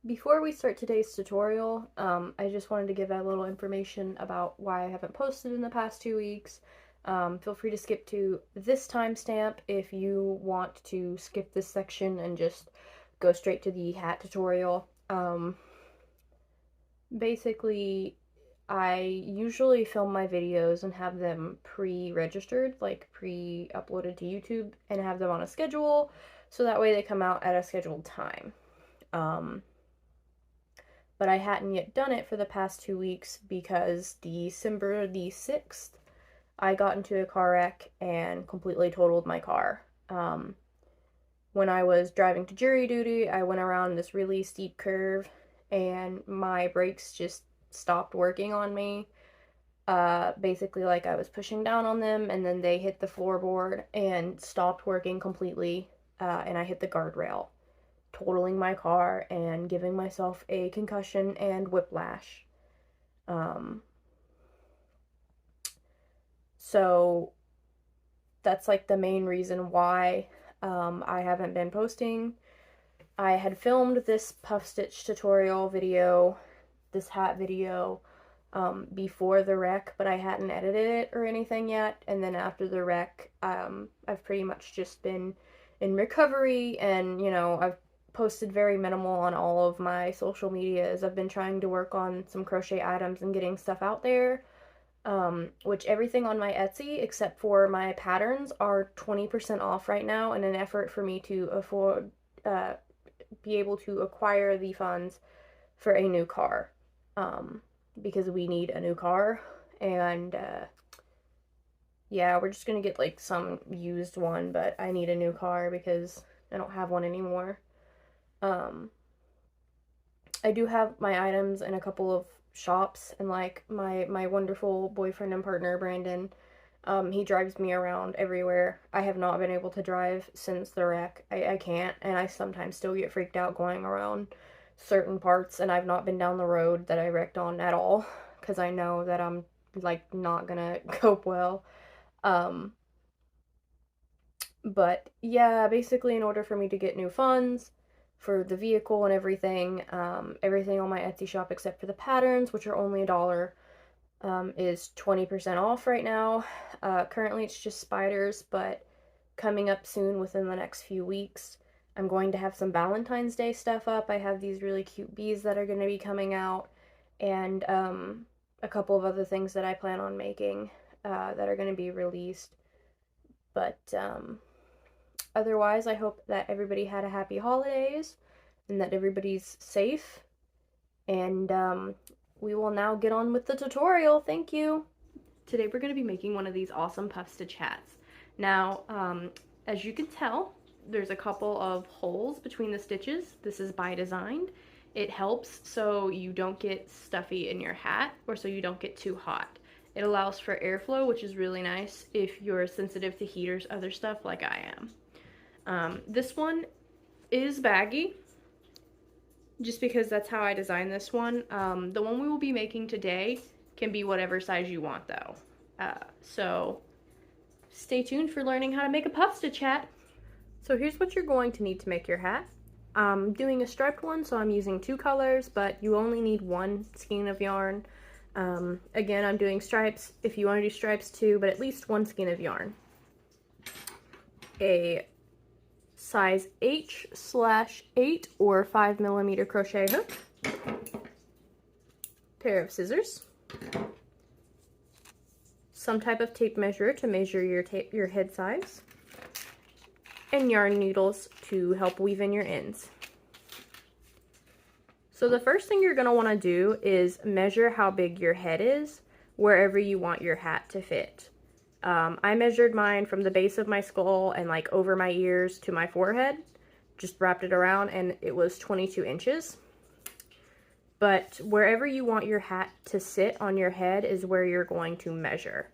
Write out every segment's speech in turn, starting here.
Before we start today's tutorial, I just wanted to give a little information about why I haven't posted in the past 2 weeks. Feel free to skip to this timestamp if you want to skip this section and just go straight to the hat tutorial. Basically, I usually film my videos and have them pre-registered, like pre-uploaded to YouTube, and have them on a schedule, so that way they come out at a scheduled time. But I hadn't yet done it for the past 2 weeks because December the 6th, I got into a car wreck and completely totaled my car. When I was driving to jury duty, I went around this really steep curve and my brakes just stopped working on me. Basically, like I was pushing down on them and then they hit the floorboard and stopped working completely, and I hit the guardrail, totaling my car and giving myself a concussion and whiplash. So that's like the main reason why I haven't been posting. I had filmed this puff stitch tutorial video, this hat video, before the wreck, but I hadn't edited it or anything yet. And then after the wreck, I've pretty much just been in recovery, and I've posted very minimal on all of my social medias. I've been trying to work on some crochet items and getting stuff out there, which everything on my Etsy except for my patterns are 20% off right now in an effort for me to afford, be able to acquire the funds for a new car, because we need a new car. And yeah, we're just gonna get like some used one, but I need a new car because I don't have one anymore. I do have my items in a couple of shops, and like my wonderful boyfriend and partner Brandon, he drives me around everywhere. I have not been able to drive since the wreck. I can't, and I sometimes still get freaked out going around certain parts, and I've not been down the road that I wrecked on at all because I know that I'm like not gonna cope well. But yeah, basically in order for me to get new funds for the vehicle and everything, everything on my Etsy shop except for the patterns, which are only $1, is 20% off right now. Currently it's just spiders, but coming up soon within the next few weeks, I'm going to have some Valentine's Day stuff up. I have these really cute bees that are going to be coming out, and a couple of other things that I plan on making that are going to be released. But otherwise, I hope that everybody had a happy holidays and that everybody's safe. And we will now get on with the tutorial. Thank you. Today we're going to be making one of these awesome puff stitch hats. Now, as you can tell, there's a couple of holes between the stitches. This is by design. It helps so you don't get stuffy in your hat, or so you don't get too hot. It allows for airflow, which is really nice if you're sensitive to heaters, other stuff like I am. This one is baggy, just because that's how I designed this one. The one we will be making today can be whatever size you want though. So stay tuned for learning how to make a puff stitch hat. So here's what you're going to need to make your hat. I'm doing a striped one, so I'm using 2 colors, but you only need 1 skein of yarn. Again, I'm doing stripes if you want to do stripes too, but at least 1 skein of yarn. A size H/8 or 5mm crochet hook, pair of scissors, some type of tape measure to measure your head size, and yarn needles to help weave in your ends. So the first thing you're going to want to do is measure how big your head is wherever you want your hat to fit. I measured mine from the base of my skull and like over my ears to my forehead, just wrapped it around, and it was 22 inches. But wherever you want your hat to sit on your head is where you're going to measure.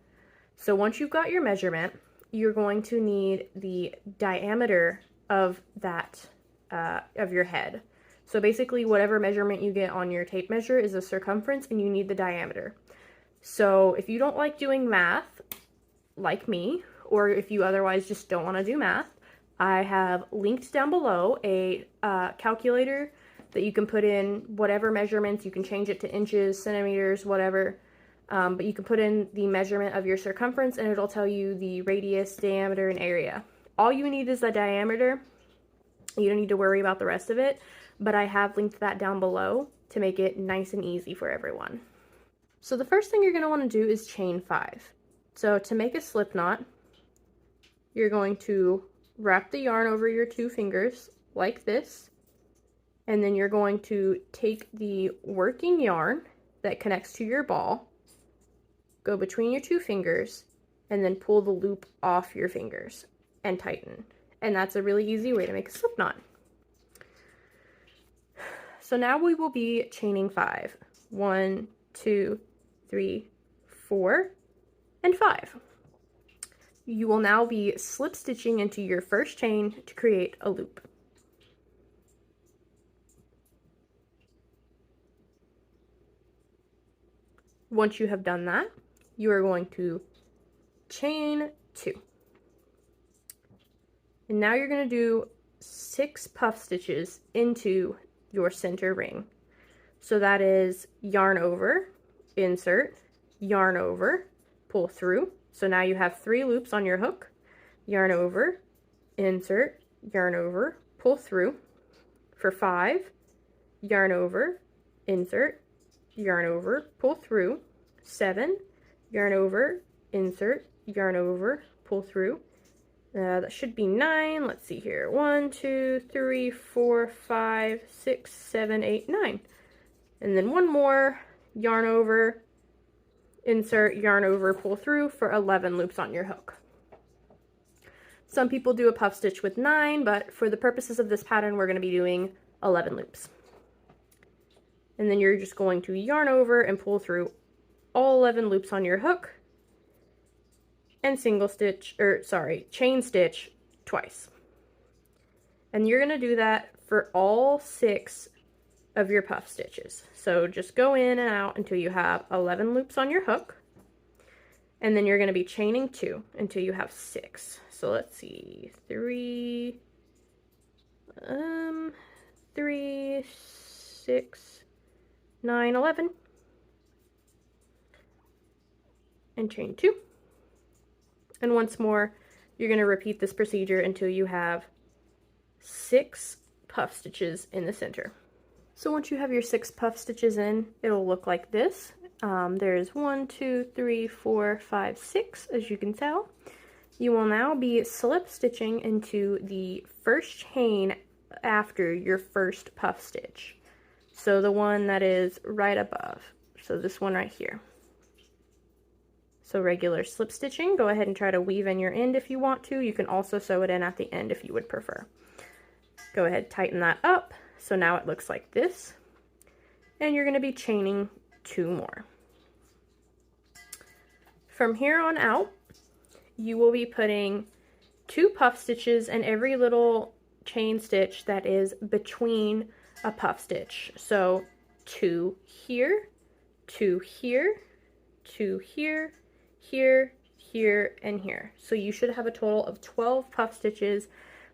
So once you've got your measurement, you're going to need the diameter of that, of your head. So basically whatever measurement you get on your tape measure is the circumference, and you need the diameter. So if you don't like doing math, like me, or if you otherwise just don't want to do math, I have linked down below a calculator that you can put in whatever measurements. You can change it to inches, centimeters, whatever. But you can put in the measurement of your circumference and it'll tell you the radius, diameter, and area. All you need is the diameter. You don't need to worry about the rest of it, but I have linked that down below to make it nice and easy for everyone. So the first thing you're going to want to do is chain 5. So to make a slip knot, you're going to wrap the yarn over your 2 fingers like this, and then you're going to take the working yarn that connects to your ball, go between your 2 fingers, and then pull the loop off your fingers and tighten. And that's a really easy way to make a slip knot. So now we will be chaining 5. 1, 2, 3, 4, and 5. You will now be slip stitching into your first chain to create a loop. Once you have done that, you are going to chain 2. And now you're going to do 6 puff stitches into your center ring. So that is yarn over, insert, yarn over, pull through. So now you have 3 loops on your hook, yarn over, insert, yarn over, pull through. For 5, yarn over, insert, yarn over, pull through. 7, yarn over, insert, yarn over, pull through. That should be 9. Let's see here. 1, 2, 3, 4, 5, 6, 7, 8, 9. And then one more, yarn over, insert, yarn over, pull through for 11 loops on your hook. Some people do a puff stitch with 9, but for the purposes of this pattern, we're going to be doing 11 loops. And then you're just going to yarn over and pull through all 11 loops on your hook and chain stitch twice. And you're going to do that for all 6 of your puff stitches. So just go in and out until you have 11 loops on your hook, and then you're going to be chaining 2 until you have 6. So let's see, 3, 6, 9, 11, and chain 2. And once more, you're going to repeat this procedure until you have 6 puff stitches in the center. So once you have your 6 puff stitches in, it'll look like this. There's 1, 2, 3, 4, 5, 6, as you can tell. You will now be slip stitching into the first chain after your first puff stitch. So the one that is right above. So this one right here. So regular slip stitching. Go ahead and try to weave in your end if you want to. You can also sew it in at the end if you would prefer. Go ahead, tighten that up. So now it looks like this. And you're going to be chaining 2 more. From here on out, you will be putting 2 puff stitches in every little chain stitch that is between a puff stitch. So 2 here, 2 here, 2 here, here, here, and here. So you should have a total of 12 puff stitches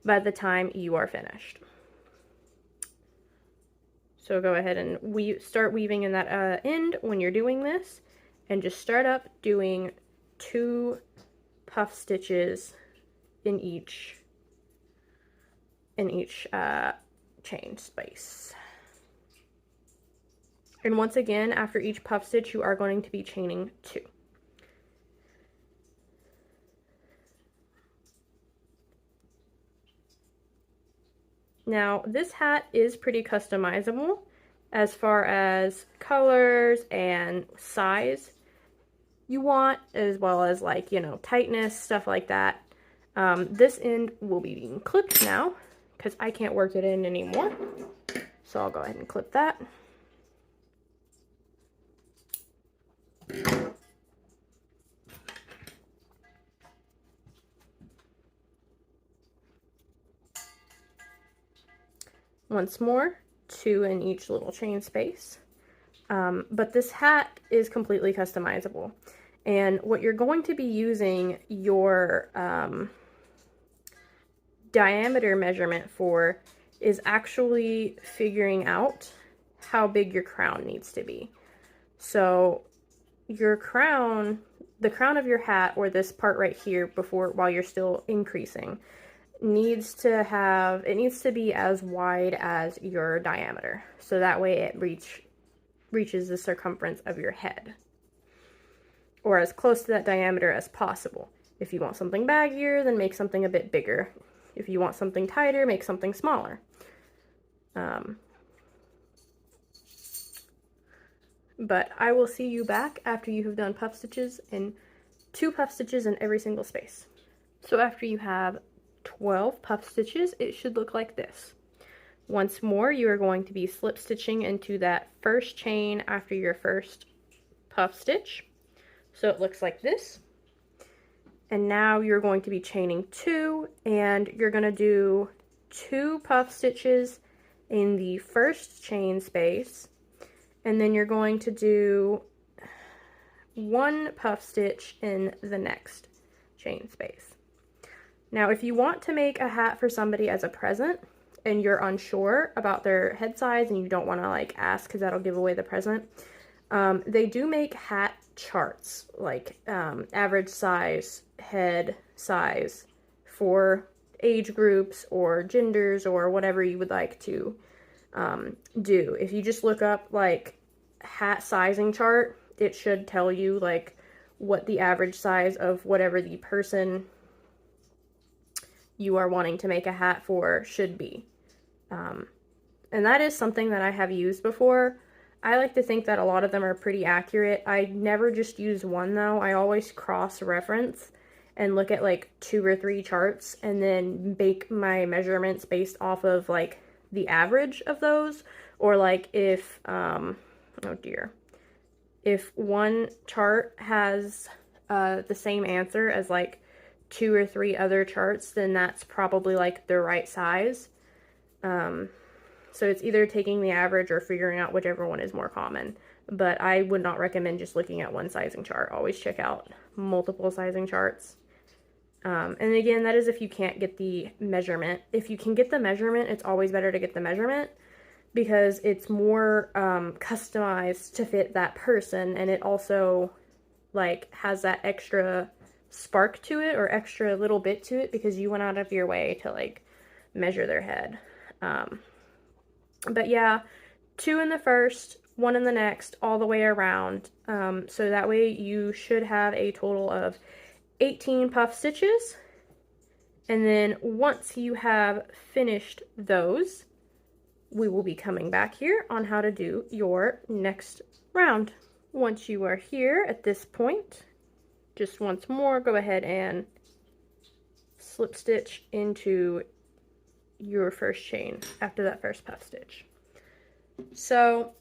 by the time you are finished. So go ahead and start weaving in that end when you're doing this, and just start up doing 2 puff stitches in each chain space. And once again, after each puff stitch, you are going to be chaining 2. Now, this hat is pretty customizable as far as colors and size you want, as well as, like, you know, tightness, stuff like that. This end will be being clipped now because I can't work it in anymore. So I'll go ahead and clip that. Once more, 2 in each little chain space. But this hat is completely customizable. And what you're going to be using your diameter measurement for is actually figuring out how big your crown needs to be. So your crown, the crown of your hat, or this part right here while you're still increasing, needs to be as wide as your diameter. So that way it reaches the circumference of your head, or as close to that diameter as possible. If you want something baggier, then make something a bit bigger. If you want something tighter, make something smaller. But I will see you back after you have done puff stitches, and 2 puff stitches in every single space. So after you have 12 puff stitches, it should look like this. Once more, you are going to be slip stitching into that first chain after your first puff stitch. So it looks like this. And now you're going to be chaining 2, and you're going to do 2 puff stitches in the first chain space, and then you're going to do 1 puff stitch in the next chain space. Now, if you want to make a hat for somebody as a present, and you're unsure about their head size and you don't want to like ask because that'll give away the present, they do make hat charts, like average size, head size for age groups or genders or whatever you would like to do. If you just look up like hat sizing chart, it should tell you like what the average size of whatever the person you are wanting to make a hat for should be. And that is something that I have used before. I like to think that a lot of them are pretty accurate. I never just use one though. I always cross-reference and look at like 2 or 3 charts and then make my measurements based off of like the average of those. Or like if, oh dear, if one chart has the same answer as like 2 or 3 other charts, then that's probably like the right size. So it's either taking the average or figuring out whichever one is more common. But I would not recommend just looking at one sizing chart. Always check out multiple sizing charts. And again, that is if you can't get the measurement. If you can get the measurement, it's always better to get the measurement because it's more customized to fit that person, and it also like has that extra spark to it or extra little bit to it because you went out of your way to like measure their head. But yeah, 2 in the first, 1 in the next, all the way around. So that way you should have a total of 18 puff stitches. And then once you have finished those, we will be coming back here on how to do your next round. Once you are here at this point, just once more, go ahead and slip stitch into your first chain after that first puff stitch. So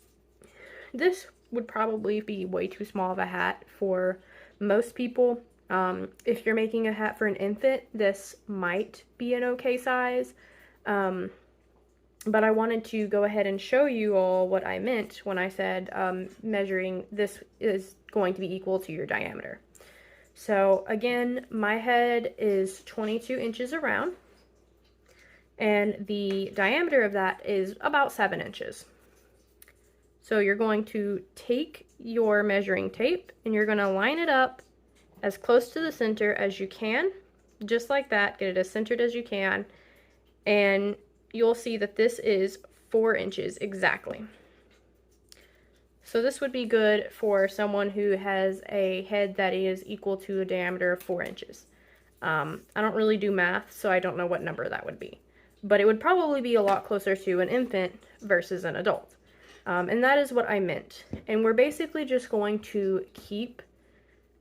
this would probably be way too small of a hat for most people. If you're making a hat for an infant, this might be an okay size. But I wanted to go ahead and show you all what I meant when I said measuring this is going to be equal to your diameter. So again, my head is 22 inches around, and the diameter of that is about 7 inches. So you're going to take your measuring tape and you're going to line it up as close to the center as you can, just like that. Get it as centered as you can, and you'll see that this is 4 inches exactly. So this would be good for someone who has a head that is equal to a diameter of 4 inches. I don't really do math, so I don't know what number that would be. But it would probably be a lot closer to an infant versus an adult. And that is what I meant. And we're basically just going to keep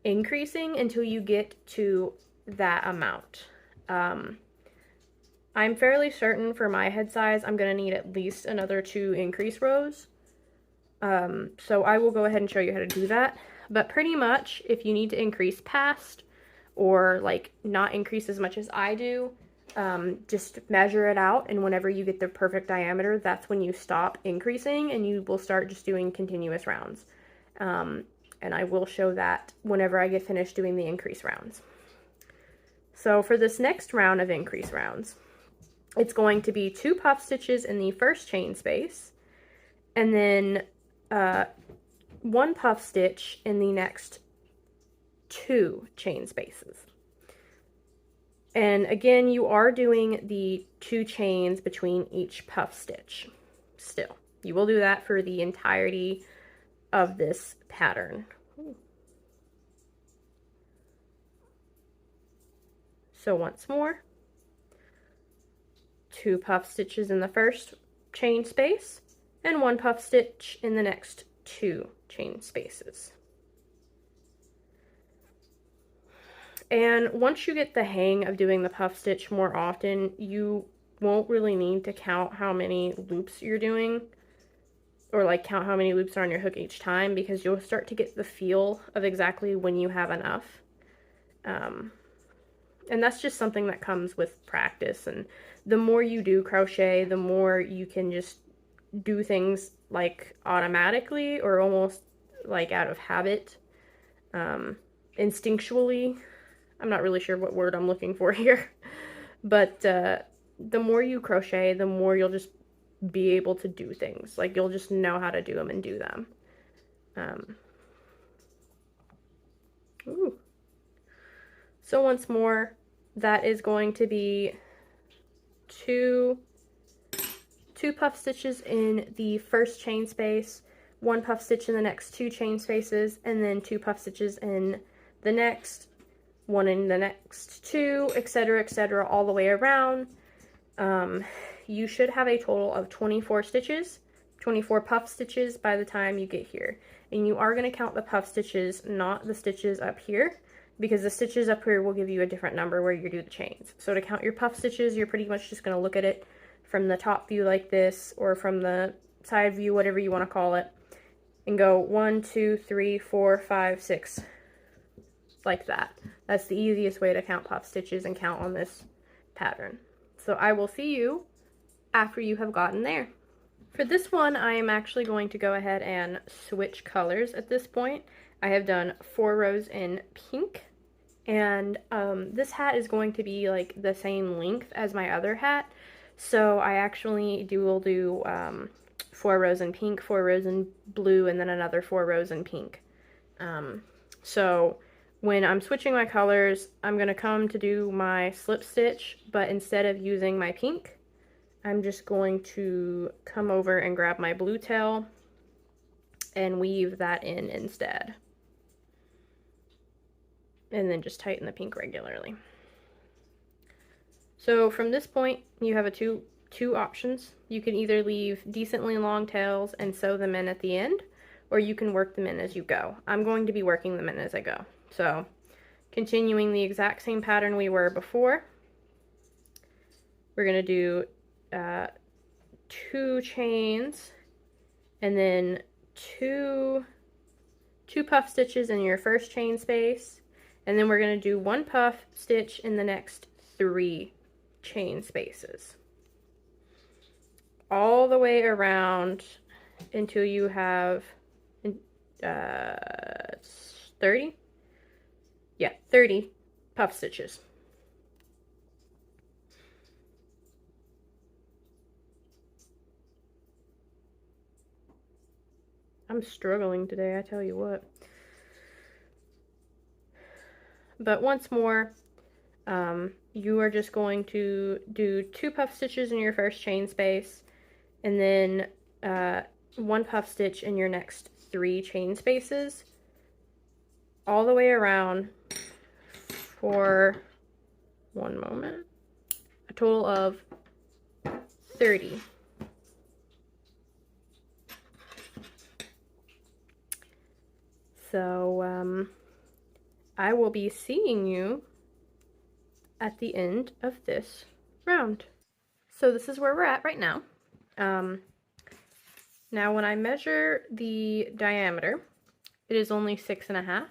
increasing until you get to that amount. I'm fairly certain for my head size, I'm going to need at least another 2 increase rows. So I will go ahead and show you how to do that. But pretty much, if you need to increase past or like not increase as much as I do, just measure it out, and whenever you get the perfect diameter, that's when you stop increasing and you will start just doing continuous rounds. And I will show that whenever I get finished doing the increase rounds. So for this next round of increase rounds, it's going to be 2 puff stitches in the first chain space, and then 1 puff stitch in the next 2 chain spaces. And again, you are doing the 2 chains between each puff stitch still. You will do that for the entirety of this pattern. So once more, 2 puff stitches in the first chain space and 1 puff stitch in the next 2 chain spaces. And once you get the hang of doing the puff stitch more often, you won't really need to count how many loops you're doing, or like count how many loops are on your hook each time, because you'll start to get the feel of exactly when you have enough. And that's just something that comes with practice, and the more you do crochet, the more you can just do things like automatically or almost like out of habit, instinctually. I'm not really sure what word I'm looking for here, but the more you crochet, the more you'll just be able to do things. Like, you'll just know how to do them and do them. Ooh. So once more, that is going to be two puff stitches in the first chain space, 1 puff stitch in the next 2 chain spaces, and then 2 puff stitches in the next, 1 in the next 2, etc., all the way around. You should have a total of 24 stitches, 24 puff stitches by the time you get here. And you are going to count the puff stitches, not the stitches up here, because the stitches up here will give you a different number where you do the chains. So to count your puff stitches, you're pretty much just going to look at it from the top view like this, or from the side view, whatever you want to call it, and go 1, 2, 3, 4, 5, 6, like that. That's the easiest way to count puff stitches and count on this pattern. So I will see you after you have gotten there. For this one, I am actually going to go ahead and switch colors at this point. I have done 4 rows in pink, and this hat is going to be like the same length as my other hat. So I actually will do 4 rows in pink, 4 rows in blue, and then another 4 rows in pink. So when I'm switching my colors, I'm going to come to do my slip stitch, but instead of using my pink, I'm just going to come over and grab my blue tail and weave that in instead. And then just tighten the pink regularly. So from this point, you have two options. You can either leave decently long tails and sew them in at the end, or you can work them in as you go. I'm going to be working them in as I go. So continuing the exact same pattern we were before, we're going to do 2 chains and then two puff stitches in your first chain space, and then we're going to do 1 puff stitch in the next 3 chain spaces all the way around until you have 30 puff stitches. I'm struggling today, I tell you what. But once more, you are just going to do 2 puff stitches in your first chain space, and then 1 puff stitch in your next 3 chain spaces, all the way around for, one moment, a total of 30. So, I will be seeing you at the end of this round. So this is where we're at right now. Now when I measure the diameter, it is only 6.5,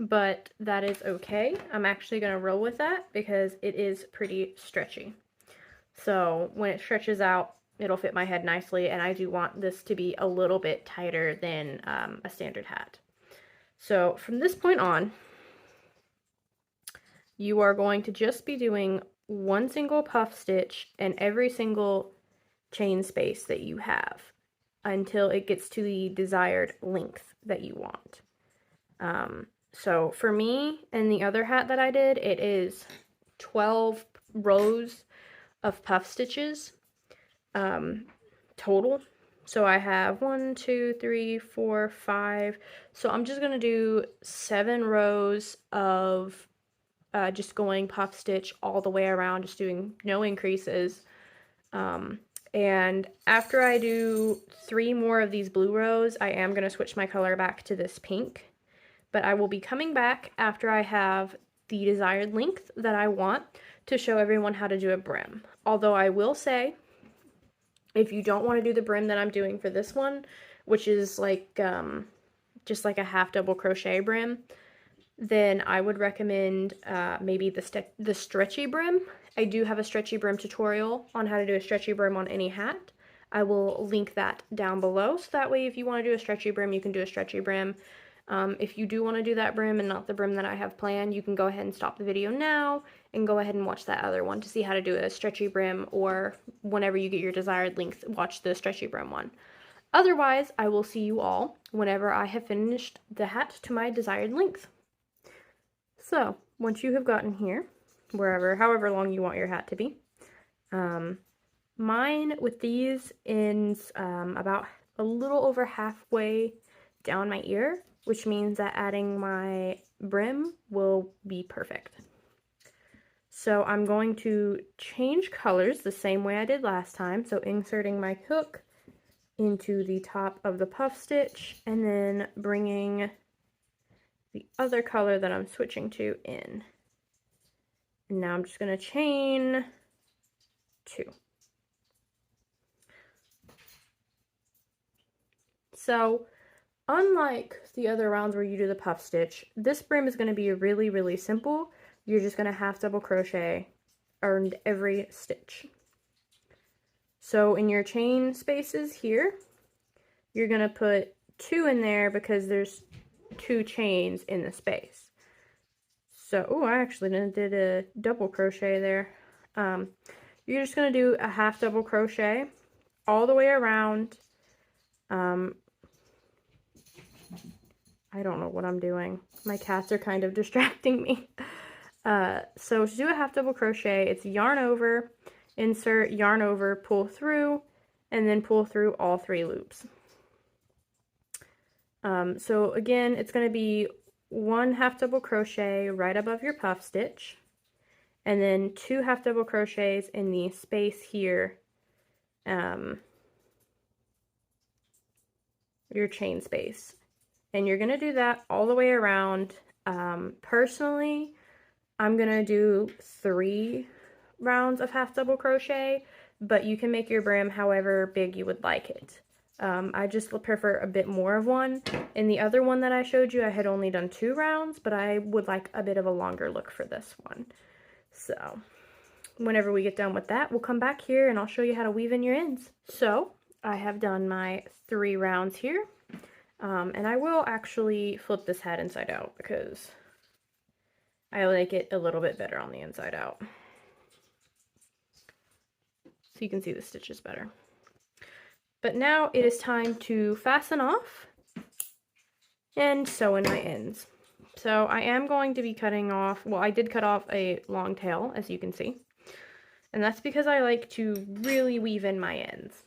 but that is okay. I'm actually going to roll with that because it is pretty stretchy. So when it stretches out, it'll fit my head nicely, and I do want this to be a little bit tighter than a standard hat. So from this point on, you are going to just be doing one single puff stitch in every single chain space that you have until it gets to the desired length that you want. So for me and the other hat that I did, it is 12 rows of puff stitches total. So I have 1, 2, 3, 4, 5. So I'm just gonna do 7 rows of just going puff stitch all the way around, just doing no increases. And after I do 3 more of these blue rows, I am gonna switch my color back to this pink. But I will be coming back after I have the desired length that I want to show everyone how to do a brim. Although I will say, if you don't want to do the brim that I'm doing for this one, which is like just like a half double crochet brim, then I would recommend maybe the stretchy brim. I do have a stretchy brim tutorial on how to do a stretchy brim on any hat. I will link that down below, so that way if you want to do a stretchy brim, you can do a stretchy brim. If you do want to do that brim and not the brim that I have planned, you can go ahead and stop the video now and go ahead and watch that other one to see how to do a stretchy brim, or whenever you get your desired length, watch the stretchy brim one. Otherwise, I will see you all whenever I have finished the hat to my desired length. So, once you have gotten here, however long you want your hat to be, mine with these ends about a little over halfway down my ear, which means that adding my brim will be perfect. So I'm going to change colors the same way I did last time. So inserting my hook into the top of the puff stitch and then bringing the other color that I'm switching to in. And now I'm just going to chain 2. So unlike the other rounds where you do the puff stitch, this brim is going to be really, really simple. You're just going to half double crochet around every stitch. So in your chain spaces here, you're going to put 2 in there because there's 2 chains in the space. So, oh, I actually did a double crochet there. You're just going to do a half double crochet all the way around. I don't know what I'm doing. My cats are kind of distracting me. So to do a half double crochet, it's yarn over, insert, yarn over, pull through, and then pull through all 3 loops. So again, it's going to be 1 half double crochet right above your puff stitch, and then 2 half double crochets in the space here, your chain space. And you're going to do that all the way around. Personally, I'm going to do 3 rounds of half double crochet, but you can make your brim however big you would like it. I just prefer a bit more of one. In the other one that I showed you, I had only done 2 rounds, but I would like a bit of a longer look for this one. So whenever we get done with that, we'll come back here and I'll show you how to weave in your ends. So I have done my 3 rounds here. And I will actually flip this hat inside out because I like it a little bit better on the inside out. So you can see the stitches better. But now it is time to fasten off and sew in my ends. So I am going to be cutting off, well, I did cut off a long tail, as you can see. And that's because I like to really weave in my ends.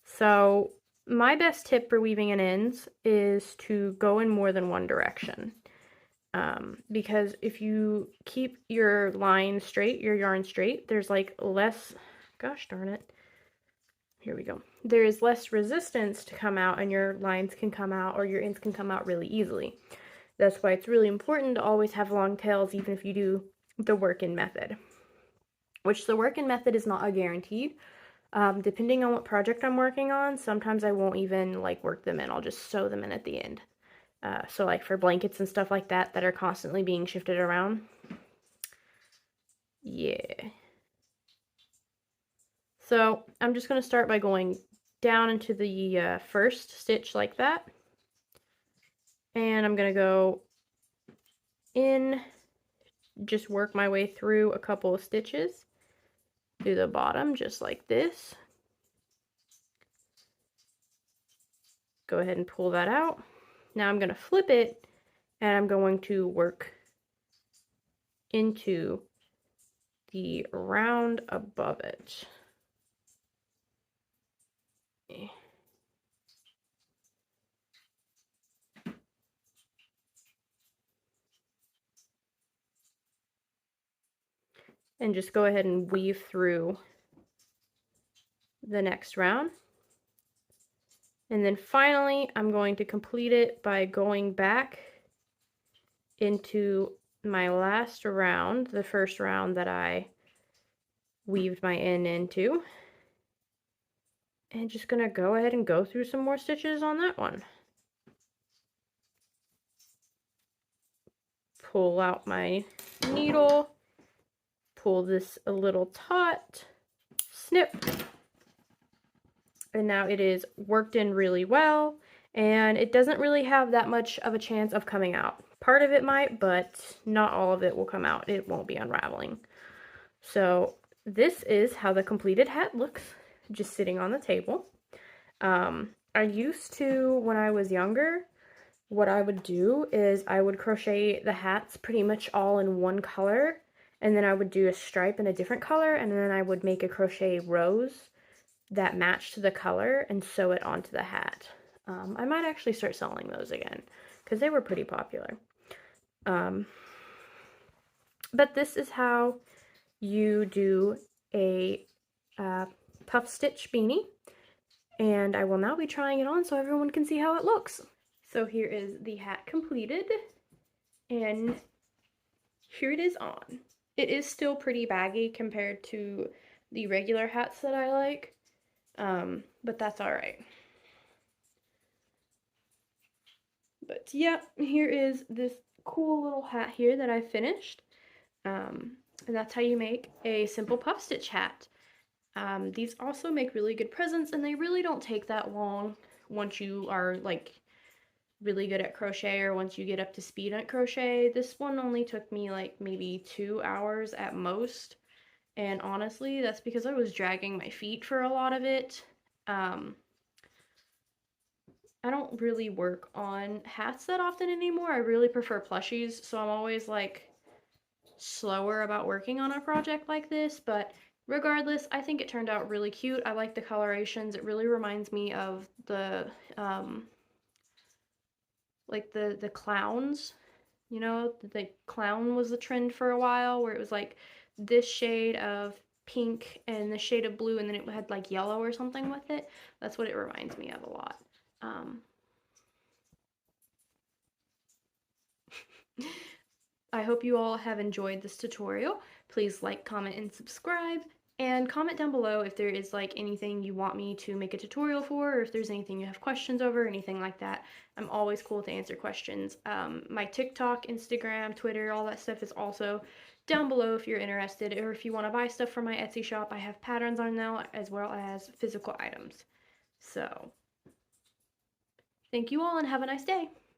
So my best tip for weaving in ends is to go in more than one direction. Because if you keep your line straight, your yarn straight, there's like less, gosh darn it, here we go. There is less resistance to come out and your lines can come out, or your ends can come out really easily. That's why it's really important to always have long tails, even if you do the work-in method. Which the work-in method is not a guarantee. Depending on what project I'm working on, sometimes I won't even like work them in. I'll just sew them in at the end. So like for blankets and stuff like that are constantly being shifted around. Yeah. So I'm just going to start by going down into the first stitch like that. And I'm going to go in just work my way through a couple of stitches through the bottom, just like this. Go ahead and pull that out. Now I'm going to flip it, and I'm going to work into the round above it. And just go ahead and weave through the next round. And then finally, I'm going to complete it by going back into my last round, the first round that I weaved my end into. And just gonna go ahead and go through some more stitches on that one. Pull out my needle, pull this a little taut, snip, and now it is worked in really well, and it doesn't really have that much of a chance of coming out. Part of it might, but not all of it will come out. It won't be unraveling. So this is how the completed hat looks, just sitting on the table. I used to, when I was younger, what I would do is I would crochet the hats pretty much all in one color, and then I would do a stripe in a different color, and then I would make a crochet rose that matched the color and sew it onto the hat. I might actually start selling those again because they were pretty popular. But this is how you do a puff stitch beanie, and I will now be trying it on so everyone can see how it looks. So here is the hat completed, and here it is on. It is still pretty baggy compared to the regular hats that I like, but that's alright. But yeah, here is this cool little hat here that I finished, and that's how you make a simple puff stitch hat. These also make really good presents, and they really don't take that long once you are like really good at crochet, or once you get up to speed at crochet. This one only took me like maybe 2 hours at most, and honestly that's because I was dragging my feet for a lot of it. I don't really work on hats that often anymore. I really prefer plushies, so I'm always like slower about working on a project like this, but regardless, I think it turned out really cute. I like the colorations. It really reminds me of the like the clowns, you know, the clown was the trend for a while, where it was like this shade of pink and the shade of blue, and then it had like yellow or something with it. That's what it reminds me of a lot. I hope you all have enjoyed this tutorial. Please like, comment, and subscribe, and comment down below if there is like anything you want me to make a tutorial for, or if there's anything you have questions over, anything like that. I'm always cool to answer questions. My TikTok, Instagram, Twitter, all that stuff is also down below if you're interested, or if you want to buy stuff from my Etsy shop. I have patterns on now as well as physical items. So, thank you all and have a nice day.